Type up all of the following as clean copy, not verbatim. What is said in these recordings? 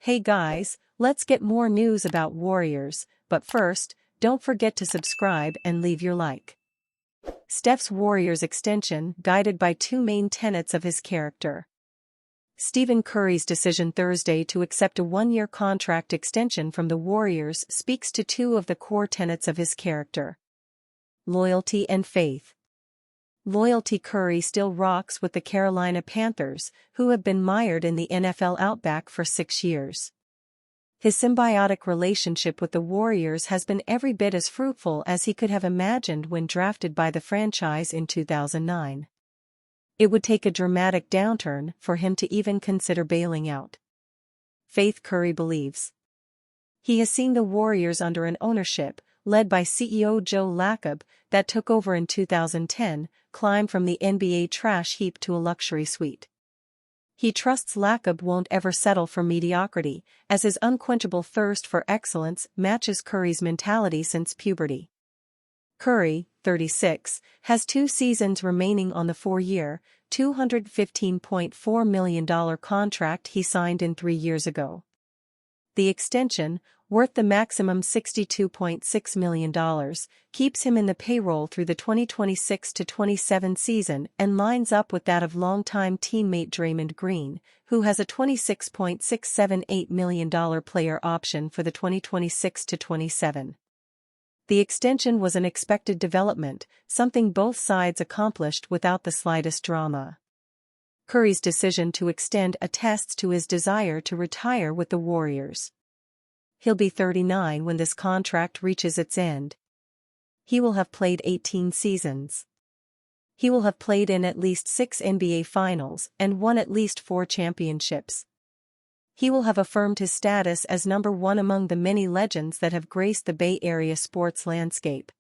Hey guys, let's get more news about Warriors, but first, don't forget to subscribe and leave your like. Steph's Warriors extension guided by two main tenets of his character. Stephen Curry's decision Thursday to accept a one-year contract extension from the Warriors speaks to two of the core tenets of his character: loyalty and faith. Loyalty. Curry still rocks with the Carolina Panthers, who have been mired in the NFL outback for 6 years. His symbiotic relationship with the Warriors has been every bit as fruitful as he could have imagined when drafted by the franchise in 2009. It would take a dramatic downturn for him to even consider bailing out. Faith. Curry believes. He has seen the Warriors under an ownership, led by CEO Joe Lacob, that took over in 2010, climb from the NBA trash heap to a luxury suite. He trusts Lacob won't ever settle for mediocrity, as his unquenchable thirst for excellence matches Curry's mentality since puberty. Curry, 36, has 2 seasons remaining on the 4-year, $215.4 million contract he signed in 3 years ago. The extension, worth the maximum $62.6 million, keeps him in the payroll through the 2026-27 season and lines up with that of longtime teammate Draymond Green, who has a $26.678 million player option for the 2026-27. The extension was an expected development, something both sides accomplished without the slightest drama. Curry's decision to extend attests to his desire to retire with the Warriors. He'll be 39 when this contract reaches its end. He will have played 18 seasons. He will have played in at least 6 NBA Finals and won at least 4 championships. He will have affirmed his status as number 1 among the many legends that have graced the Bay Area sports landscape.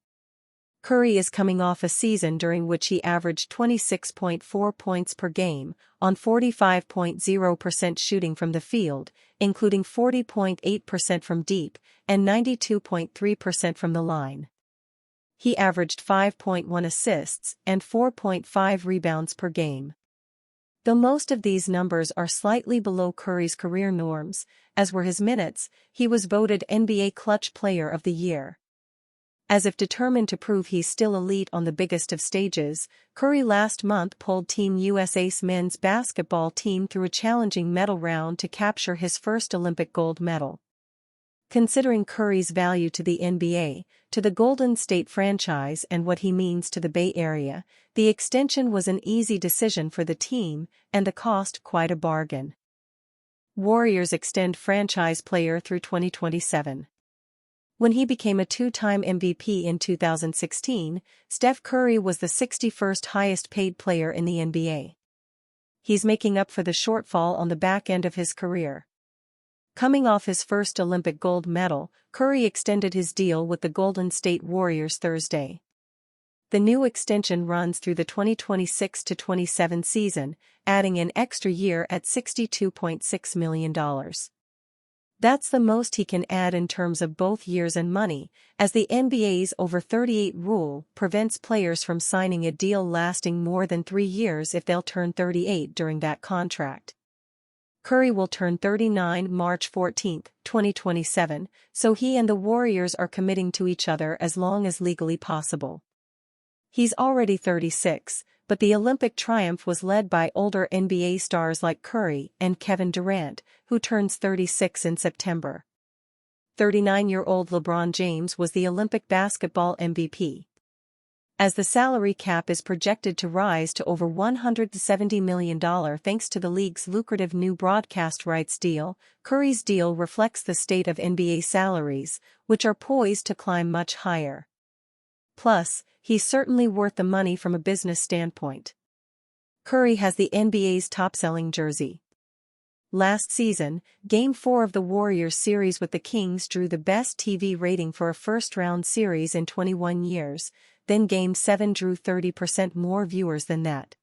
Curry is coming off a season during which he averaged 26.4 points per game, on 45.0% shooting from the field, including 40.8% from deep, and 92.3% from the line. He averaged 5.1 assists and 4.5 rebounds per game. Though most of these numbers are slightly below Curry's career norms, as were his minutes, he was voted NBA Clutch Player of the Year. As if determined to prove he's still elite on the biggest of stages, Curry last month pulled Team USA's men's basketball team through a challenging medal round to capture his first Olympic gold medal. Considering Curry's value to the NBA, to the Golden State franchise and what he means to the Bay Area, the extension was an easy decision for the team, and the cost quite a bargain. Warriors extend franchise player through 2027. When he became a 2-time MVP in 2016, Steph Curry was the 61st highest-paid player in the NBA. He's making up for the shortfall on the back end of his career. Coming off his first Olympic gold medal, Curry extended his deal with the Golden State Warriors Thursday. The new extension runs through the 2026-27 season, adding an extra year at $62.6 million. That's the most he can add in terms of both years and money, as the NBA's over 38 rule prevents players from signing a deal lasting more than 3 years if they'll turn 38 during that contract. Curry will turn 39 March 14, 2027, so he and the Warriors are committing to each other as long as legally possible. He's already 36, but the Olympic triumph was led by older NBA stars like Curry and Kevin Durant, who turns 36 in September. 39-year-old LeBron James was the Olympic basketball MVP. As the salary cap is projected to rise to over $170 million thanks to the league's lucrative new broadcast rights deal, Curry's deal reflects the state of NBA salaries, which are poised to climb much higher. Plus, he's certainly worth the money from a business standpoint. Curry has the NBA's top-selling jersey. Last season, Game 4 of the Warriors series with the Kings drew the best TV rating for a first-round series in 21 years, then Game 7 drew 30% more viewers than that.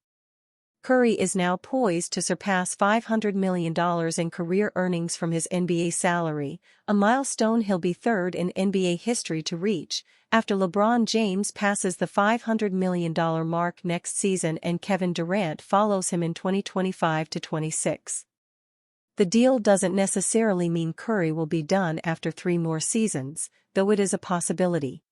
Curry is now poised to surpass $500 million in career earnings from his NBA salary, a milestone he'll be third in NBA history to reach, after LeBron James passes the $500 million mark next season and Kevin Durant follows him in 2025-26. The deal doesn't necessarily mean Curry will be done after 3 more seasons, though it is a possibility.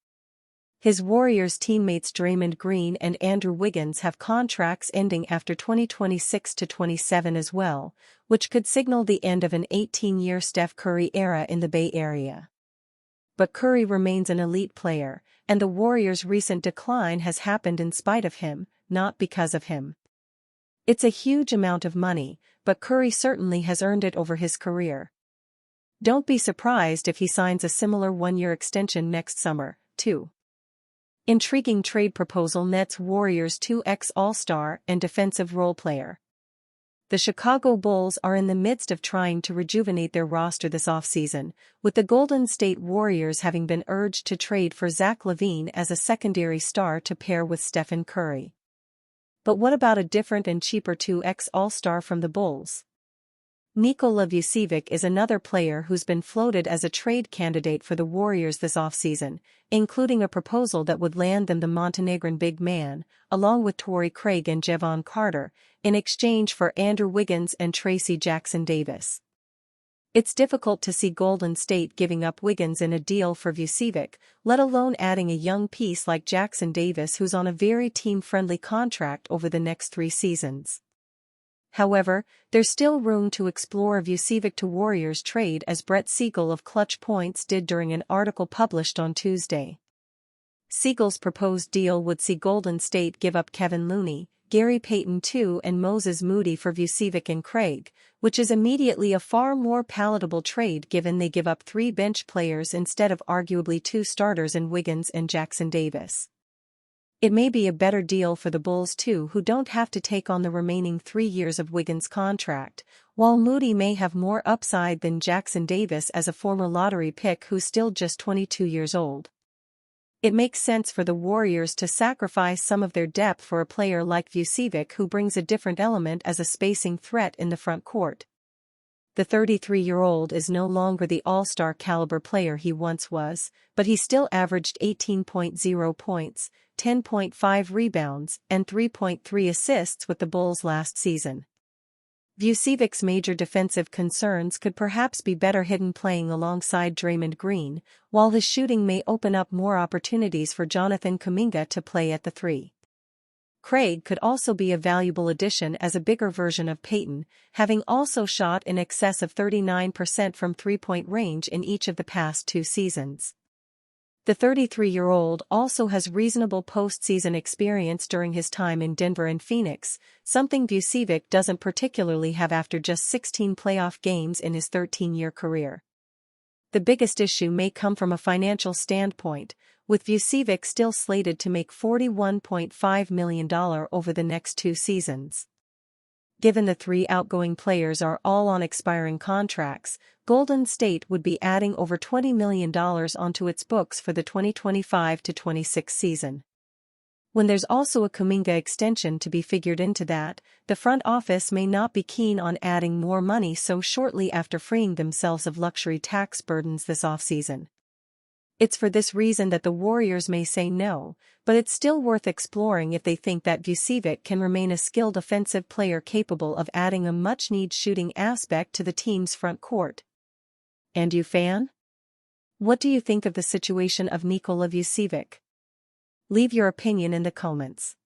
His Warriors teammates Draymond Green and Andrew Wiggins have contracts ending after 2026-27 as well, which could signal the end of an 18-year Steph Curry era in the Bay Area. But Curry remains an elite player, and the Warriors' recent decline has happened in spite of him, not because of him. It's a huge amount of money, but Curry certainly has earned it over his career. Don't be surprised if he signs a similar 1-year extension next summer, too. Intriguing trade proposal nets Warriors 2 All-Star and defensive role player. The Chicago Bulls are in the midst of trying to rejuvenate their roster this offseason, with the Golden State Warriors having been urged to trade for Zach LaVine as a secondary star to pair with Stephen Curry. But what about a different and cheaper 2 All-Star from the Bulls? Nikola Vucevic is another player who's been floated as a trade candidate for the Warriors this offseason, including a proposal that would land them the Montenegrin big man, along with Torrey Craig and Jevon Carter, in exchange for Andrew Wiggins and Tracy Jackson-Davis. It's difficult to see Golden State giving up Wiggins in a deal for Vucevic, let alone adding a young piece like Jackson-Davis who's on a very team-friendly contract over the next 3 seasons. However, there's still room to explore a Vucevic to Warriors trade, as Brett Siegel of Clutch Points did during an article published on Tuesday. Siegel's proposed deal would see Golden State give up Kevin Looney, Gary Payton II and Moses Moody for Vucevic and Craig, which is immediately a far more palatable trade given they give up 3 bench players instead of arguably 2 starters in Wiggins and Jackson-Davis. It may be a better deal for the Bulls too, who don't have to take on the remaining 3 years of Wiggins' contract, while Moody may have more upside than Jackson-Davis as a former lottery pick who's still just 22 years old. It makes sense for the Warriors to sacrifice some of their depth for a player like Vucevic who brings a different element as a spacing threat in the front court. The 33-year-old is no longer the all-star caliber player he once was, but he still averaged 18.0 points, 10.5 rebounds, and 3.3 assists with the Bulls last season. Vucevic's major defensive concerns could perhaps be better hidden playing alongside Draymond Green, while his shooting may open up more opportunities for Jonathan Kuminga to play at the 3. Craig could also be a valuable addition as a bigger version of Payton, having also shot in excess of 39% from three-point range in each of the past 2 seasons. The 33-year-old also has reasonable postseason experience during his time in Denver and Phoenix, something Vucevic doesn't particularly have after just 16 playoff games in his 13-year career. The biggest issue may come from a financial standpoint, with Vucevic still slated to make $41.5 million over the next 2 seasons. Given the 3 outgoing players are all on expiring contracts, Golden State would be adding over $20 million onto its books for the 2025-26 season. When there's also a Kuminga extension to be figured into that, the front office may not be keen on adding more money so shortly after freeing themselves of luxury tax burdens this offseason. It's for this reason that the Warriors may say no, but it's still worth exploring if they think that Vucevic can remain a skilled offensive player capable of adding a much-needed shooting aspect to the team's front court. And you fan? What do you think of the situation of Nikola Vucevic? Leave your opinion in the comments.